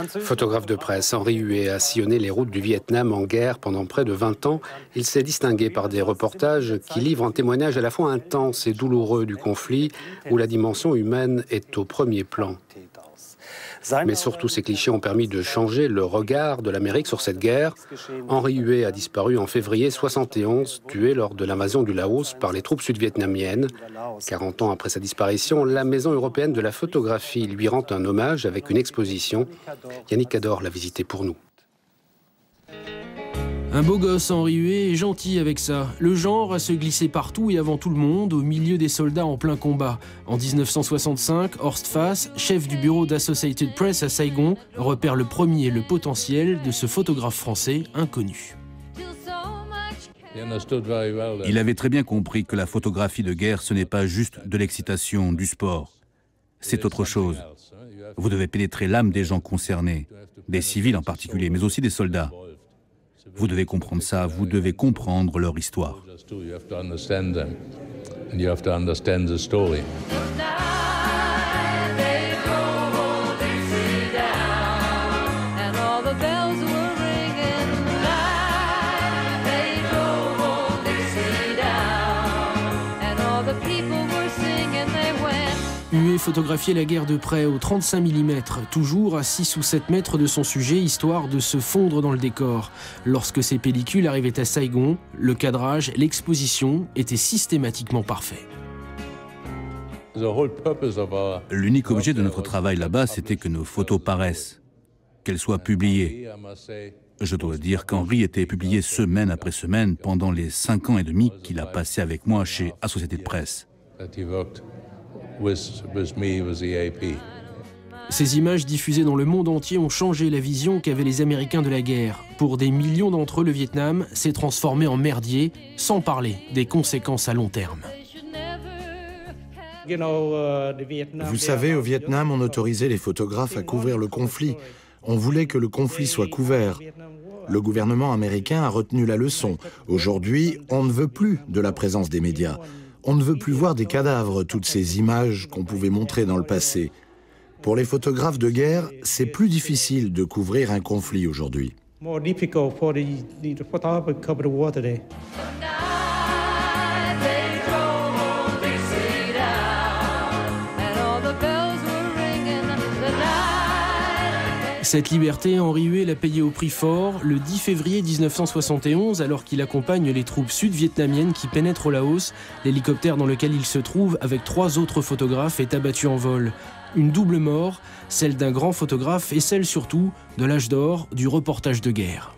Photographe de presse, Henri Huet a sillonné les routes du Vietnam en guerre pendant près de 20 ans. Il s'est distingué par des reportages qui livrent un témoignage à la fois intense et douloureux du conflit, où la dimension humaine est au premier plan. Mais surtout, ces clichés ont permis de changer le regard de l'Amérique sur cette guerre. Henri Huet a disparu en février 1971, tué lors de l'invasion du Laos par les troupes sud-vietnamiennes. 40 ans après sa disparition, la Maison européenne de la photographie lui rend un hommage avec une exposition. Yannick Cador l'a visité pour nous. Un beau gosse, Henri Huet, est gentil avec ça. Le genre à se glisser partout et avant tout le monde, au milieu des soldats en plein combat. En 1965, Horst Fass, chef du bureau d'Associated Press à Saigon, repère le premier le potentiel de ce photographe français inconnu. Il avait très bien compris que la photographie de guerre, ce n'est pas juste de l'excitation, du sport. C'est autre chose. Vous devez pénétrer l'âme des gens concernés, des civils en particulier, mais aussi des soldats. Vous devez comprendre ça, vous devez comprendre leur histoire. Huet photographiait la guerre de près au 35 mm, toujours à 6 ou 7 mètres de son sujet, histoire de se fondre dans le décor. Lorsque ces pellicules arrivaient à Saigon, le cadrage, l'exposition étaient systématiquement parfaits. L'unique objet de notre travail là-bas, c'était que nos photos paraissent, qu'elles soient publiées. Je dois dire qu'Henri était publié semaine après semaine pendant les 5 ans et demi qu'il a passé avec moi chez Associated Press. Ces images diffusées dans le monde entier ont changé la vision qu'avaient les Américains de la guerre. Pour des millions d'entre eux, le Vietnam s'est transformé en merdier, sans parler des conséquences à long terme. Vous savez, au Vietnam, on autorisait les photographes à couvrir le conflit. On voulait que le conflit soit couvert. Le gouvernement américain a retenu la leçon. Aujourd'hui, on ne veut plus de la présence des médias. On ne veut plus voir des cadavres, toutes ces images qu'on pouvait montrer dans le passé. Pour les photographes de guerre, c'est plus difficile de couvrir un conflit aujourd'hui. Cette liberté, Henri Huet l'a payée au prix fort le 10 février 1971, alors qu'il accompagne les troupes sud-vietnamiennes qui pénètrent au Laos. L'hélicoptère dans lequel il se trouve, avec 3 autres photographes, est abattu en vol. Une double mort, celle d'un grand photographe et celle surtout de l'âge d'or du reportage de guerre.